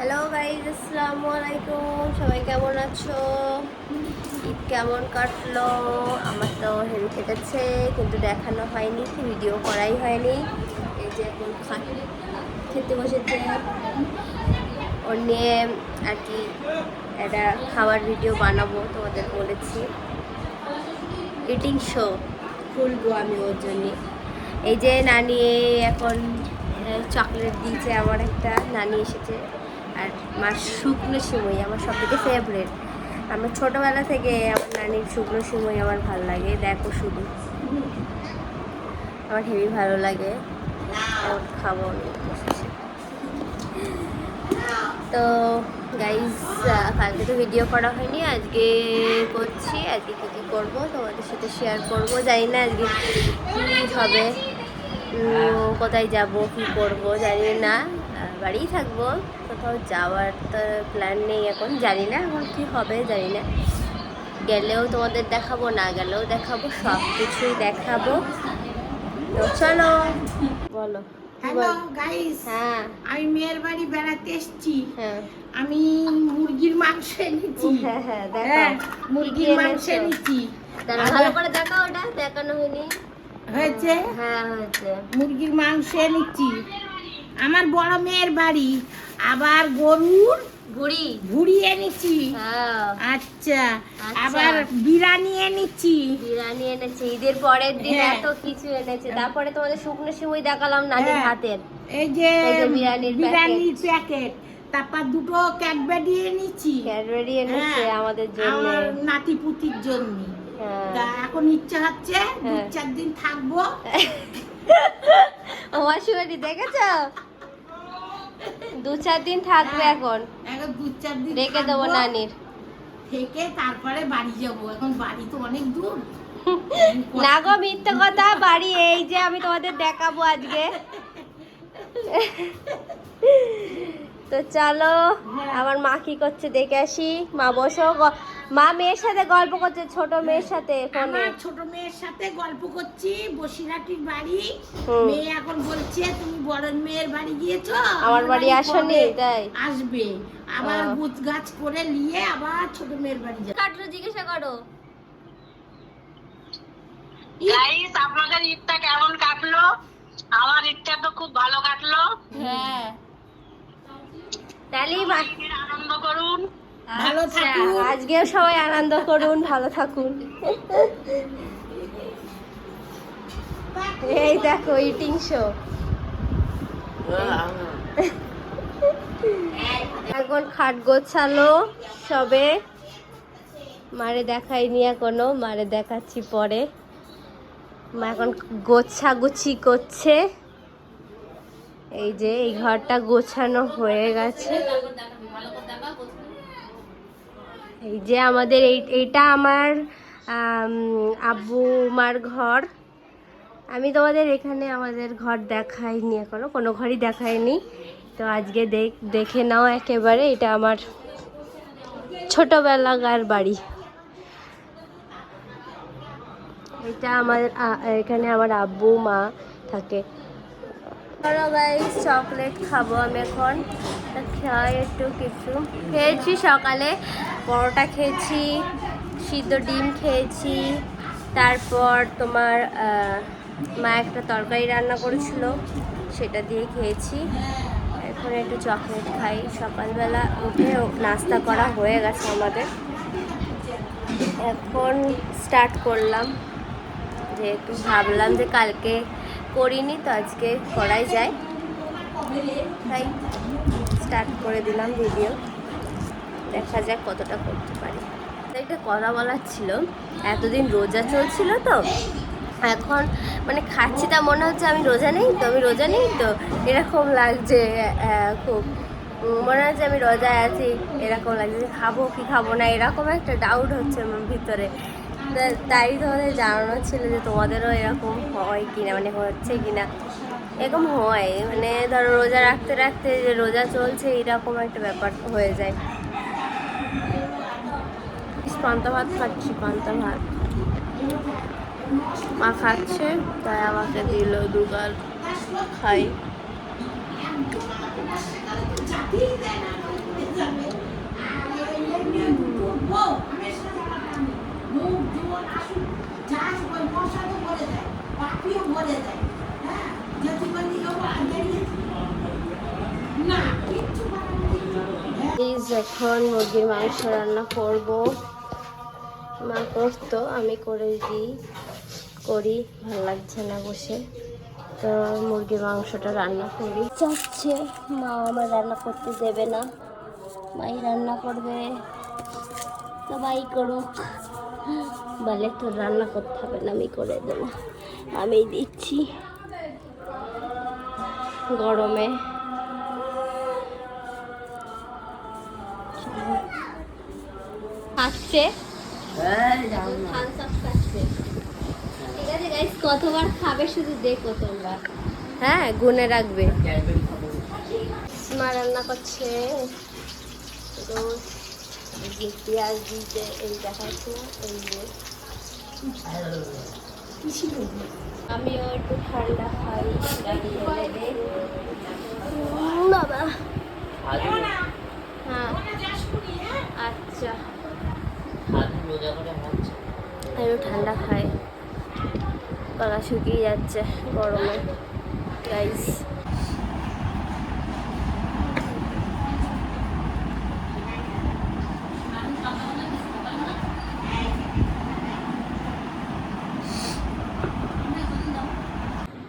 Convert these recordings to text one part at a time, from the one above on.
Hello guys, আসসালামু আলাইকুম। সবাই কেমন আছো? ঈদ কেমন কাটলো? আমার তো হেভি কেটেছে, কিন্তু দেখানো হয়নি, ভিডিও করাই হয়নি। এই যে এখন খেতে বসেছে, ওর নিয়ে আর কি একটা খাবার ভিডিও বানাবো তোমাদের বলেছি। ইটিং শো খুলবো আমি ওর জন্যে। এই যে নানি এখন চকলেট দিয়েছে, আমার একটা নানি এসেছে। আর মার শুকনো সিমই আমার সবথেকে ফেভারেট। আমার ছোটোবেলা থেকে আমার নানির শুকনো সিমই আমার ভালো লাগে। দেখো শুধু, আমার হেভি ভালো লাগে, খাবো আমি। তো গাইজ, কালকে তো ভিডিও করা হয়নি, আজকে করছি। আজকে কী কী করবো তোমাদের সাথে শেয়ার করবো। জানি না আজকে কী হবে, কোথায় যাব, কী করবো জানি না। বাড়িই থাকবো, কোথাও যাওয়ার তো প্ল্যান নেই এখন। জানি না এখন কী হবে, জানি না। গেলেও তোমাদের দেখাবো, না গেলেও দেখাবো, সব কিছুই দেখাবো। তো চলো, বলো। হ্যালো গাইস, হ্যাঁ, আমি মেয়ের বাড়ি বেড়াতে এসেছি। হ্যাঁ, আমি মুরগির মাংস এনেছি। হ্যাঁ, হ্যাঁ, দেখো হ্যাঁ, মুরগির মাংস এনেছি। ভালো করে দেখাও, ওটা দেখানো হয়নি। হয়েছে? হ্যাঁ, হয়েছে। মুরগির মাংস এনেছি। আমার বড় মেয়ের বাড়ি। আবার গরুর ঘুড়ি ভুড়ি এনেছি। হ্যাঁ, আচ্ছা, আচ্ছা। আবার বিরিয়ানি এনেছি। বিরিয়ানি এনেছে, ঈদের পরের দিন হ্যাঁ। এত কিছু এনেছে। তারপরে তোমাদের শুকনো সিমই দেখালাম নানির হ্যাঁ। হাতের। এই যে এই যে বিরিয়ানির প্যাকেট, তারপর দুটো ক্যাডবেরি এনেছি। ক্যাডবেরি এনেছে হ্যাঁ, আমাদের জন্য। আমার নাতি পুতির জন্য। হ্যাঁ, তা এখন ইচ্ছা হচ্ছে দু হ্যাঁ। 4 দিন থাকবো। আমার শুয়ারি দেখেছো? 2-4 দিন থাকবে হ্যাঁ, এখন। এখন 2-4 দিন রেখে দেবো থাকবো, নানির। থেকে তারপরে বাড়ি যাব। এখন বাড়ি তো অনেক দূর। না গো, মিথ্যে কথা। বাড়ি এই যে আমি তোমাদের দেখাবো আজকে। তো চলো, আমার মা কি করছে দেখে আসি। মা বসো, মা মেয়ের সাথে গল্প করছে, ছোট মেয়ের সাথে ফোনে। আমার ছোট মেয়ের সাথে গল্প করছি, বসিরহাটির বাড়ি। মেয়ে এখন বলছে তুমি বড় মেয়ের বাড়ি গিয়েছো, আমার বাড়ি আসনি, তাই আসবে। আবার গুছ গাছ করে নিয়ে আবার ছোট মেয়ের বাড়ি যাবে। কাটলো জিজ্ঞাসা করো। গাইস, আপনাদের ঈদটা কেমন কাটলো? আমার ঈদটা তো খুব ভালো কাটলো। হ্যাঁ, তাহলে ঈদের আনন্দ করুন। ভালো আচ্ছা, থাকুন। আজকেও সবাই আনন্দ করুন, ভালো থাকুন। এই দেখো ইটিং শো। এখন খাট গোছালো সবে, মারে দেখাইনি এখনো, মারে দেখাচ্ছি পরে। মা এখন গোছাগুছি করছে। এই যে এই ঘরটা গোছানো হয়ে গেছে। এই যে আমাদের এইটা আমার আব্বু মার ঘর। আমি তোমাদের এখানে আমাদের ঘর দেখাইনি এখনো, কোনো ঘরই দেখাইনি। তো আজকে দেখে নাও একেবারে। এটা আমার ছোটবেলাকার বাড়ি। এটা আমার এখানে আমার আব্বু মা থাকে। চলো গাইস, চকলেট খাবো আমি এখন। খাই একটু কিছু। খেয়েছি সকালে, পরোটা খেয়েছি, সিদ্ধ ডিম খেয়েছি। তারপর তোমার মা একটা তরকারি রান্না করেছিল, সেটা দিয়ে খেয়েছি। এখন একটু চকলেট খাই। সকালবেলা উঠে নাস্তা করা হয়ে গেছে আমাদের, এখন স্টার্ট করলাম। যেহেতু ভাবলাম যে কালকে করিনি, তো আজকে করাই যায়, তাই স্টার্ট করে দিলাম ভিডিও। দেখা যাক কতটা করতে পারি। একটা কথা বলার ছিল, এতদিন রোজা চলছিল তো, এখন মানে খাচ্ছি তা মনে হচ্ছে আমি রোজা নেই তো, এরকম লাগছে। খুব মনে হচ্ছে আমি রোজায় আছি, এরকম লাগছে। খাবো কি খাবো না, এরকম একটা ডাউট হচ্ছে আমার ভিতরে। তাই তোমাদের জানানো ছিল যে তোমাদেরও এরকম হয় কিনা, মানে হচ্ছে কিনা। এরকম হয়, মানে ধরো রোজা রাখতে রাখতে যে রোজা চলছে, এরকম একটা ব্যাপার হয়ে যায়। পান্তা ভাত খাচ্ছি, পান্তা ভাত মা খাচ্ছে, তাই আমাকে দিল দুগাল খাই। টুপিও ভরে দেয়। হ্যাঁ, যদি বলি ও দাঁড়িয়ে না কিচ্ছু করার নেই। প্লিজ এখন মুরগির মাংস রান্না করব। মা করতো, আমি করে করি, ভালো লাগছে না বসে, তো মুরগির মাংসটা রান্না করি। চাচ্ছে মা আমার রান্না করতে দেবে না, মাই রান্না করবে, তো মাই করুক। বলে তোর রান্না করতে হবে না, আমি করে দেবো, আমি দিচ্ছি গরমে। খাচ্ছে ঠিক আছে গাইস, কতবার খাবে শুধু দেখো তোমরা, হ্যাঁ গুনে রাখবে। মা রান্না করছে, রোজ পেঁয়াজ দিতে এই দেখাচ্ছে না, এই যে আমিও একটু ঠান্ডা খাই বাবা। হ্যাঁ আচ্ছা, একটু ঠান্ডা খাই, গলা শুকিয়ে যাচ্ছে গরমে গাইস।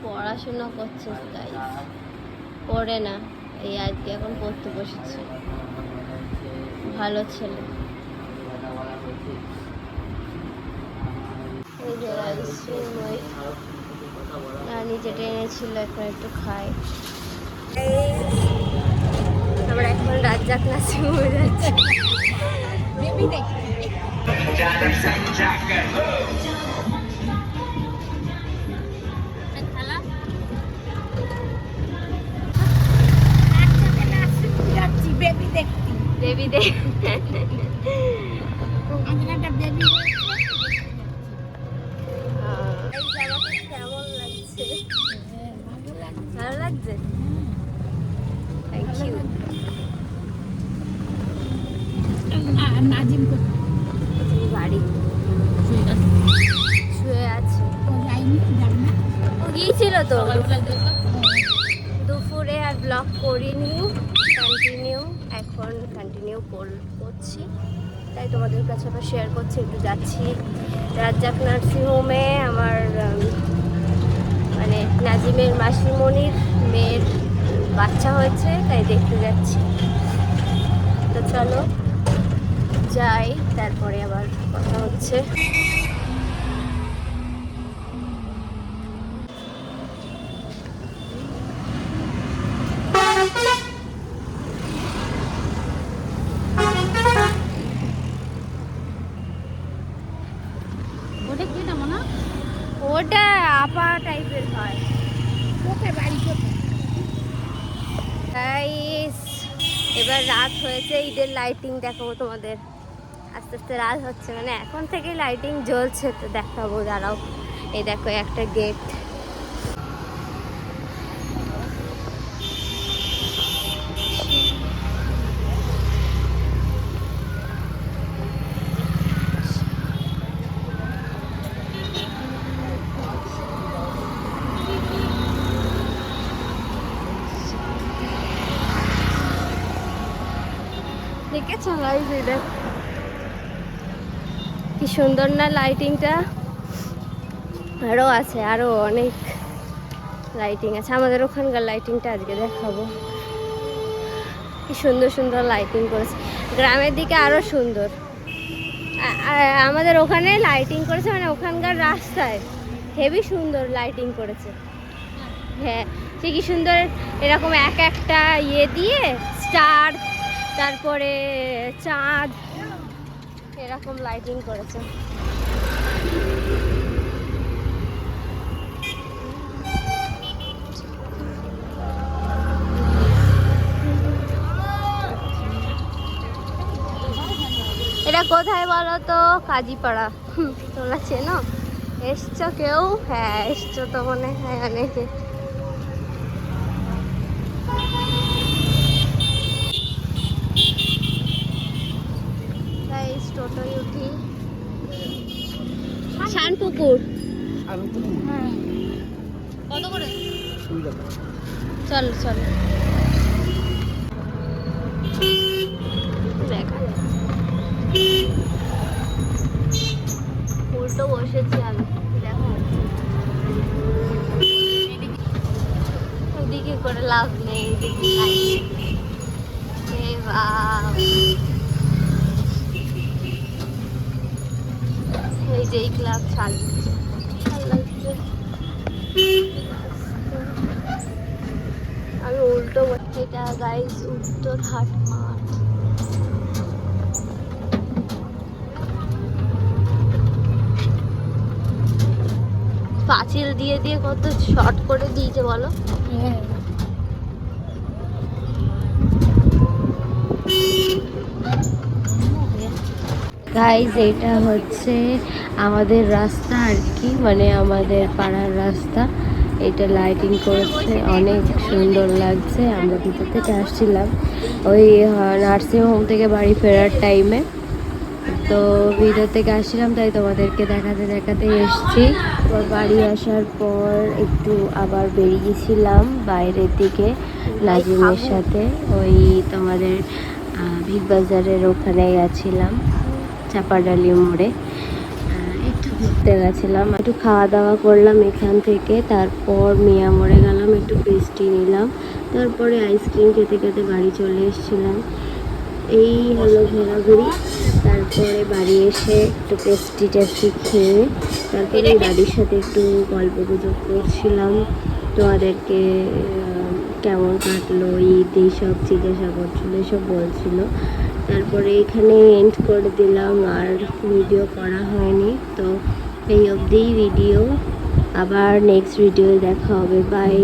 পড়াশোনা করছে গাইস, পড়ে না, এই আজকে এখন পড়তে বসেছে, ভালো ছেলে। এই যে গাইস নিচে টেনেছিল, এখন একটু খাই। আমরা এখন রাজ্জাক নার্সিং হোমে যাচ্ছি। বেবি দেখ, কেমন লাগছে? ভালো লাগছে, থ্যাংক ইউ। বাড়ি শুয়ে আছে, ও গিয়েছিল তো দুপুরে, আর ব্লগ করিনি, এখন কন্টিনিউ করছি, তাই তোমাদের কাছে আবার শেয়ার করছি। একটু যাচ্ছি রাজ্জাক নার্সিং হোমে, আমার মানে নাজিমের মাসিমণির মেয়ের বাচ্চা হয়েছে, তাই দেখতে যাচ্ছি। তো চলো যাই, তারপরে আবার কথা হচ্ছে। ওটা আপা টাইপের হয়। এবার রাত হয়েছে, ঈদের লাইটিং দেখাবো তোমাদের। আস্তে আস্তে রাত হচ্ছে, মানে এখন থেকে লাইটিং জ্বলছে, তো দেখাবো, দাঁড়াও। এই দেখো একটা গেট, দেখেছো গাইস? এই দেখ কি সুন্দর না লাইটিংটা। আরো আছে, আরো অনেক লাইটিং আছে। আমাদের ওখানকার লাইটিংটা আজকে দেখাবো, কি সুন্দর সুন্দর লাইটিং করেছে। গ্রামের দিকে আরো সুন্দর, আমাদের ওখানে লাইটিং করেছে, মানে ওখানকার রাস্তায় হেভি সুন্দর লাইটিং করেছে। হ্যাঁ, সে কি সুন্দর, এরকম এক একটা ইয়ে দিয়ে স্টার, তারপরে চাঁদ, এরকম লাইটিং করেছে। এটা কোথায় বলো তো? কাজীপাড়া। তোমরা চেনো? এসছো কেউ? হ্যাঁ এসছো তো মনে হয় অনেকে। টোটোয় উঠি, শানপুকুর। কত করে? চল চল দেখা উল্টো বসেছি আমি, দেখো ওদিকে করে লাভ নেই, এদিকে এই যে এই ক্লাব চালছে, আমি উল্টো, এটা গাইস উত্তর হাট মাঠ। পাঁচিল দিয়ে দিয়ে কত শর্ট করে দিয়েছে বলো। গাইজ এটা হচ্ছে আমাদের রাস্তা আর কি, মানে আমাদের পাড়ার রাস্তা। এটা লাইটিং করেছে, অনেক সুন্দর লাগছে। আমরা ভিতর থেকে আসছিলাম ওই নার্সিং হোম থেকে বাড়ি ফেরার টাইমে, তো ভিতর থেকে আসছিলাম, তাই তোমাদেরকে দেখাতে দেখাতে এসছি। এবার বাড়ি আসার পর একটু আবার বেরিয়েছিলাম বাইরের দিকে নাজিমের সাথে, ওই তোমাদের বিগ বাজারের ওখানে গেছিলাম, চাপাডালি মোড়ে একটু ঘুরতে গেছিলাম, একটু খাওয়া দাওয়া করলাম এখান থেকে। তারপর মিয়া মোড়ে গেলাম, একটু পেস্ট্রি নিলাম, তারপরে আইসক্রিম খেতে খেতে বাড়ি চলে এসেছিলাম। এই হলো ঘোরাঘুরি। তারপরে বাড়ি এসে একটু পেস্ট্রি টেস্ট্রি খেয়ে তারপরে দাদির সাথে একটু গল্প গুজব করছিলাম, তোমাদেরকে কেমন কাটলো ঈদ এইসব জিজ্ঞাসা করছিল, এসব বলছিল। তারপরে এখানে এন্ড করে দিলাম, আর ভিডিও করা হয়নি, তো এই অবধিই ভিডিও। আবার নেক্সট ভিডিও দেখা হবে, বাই।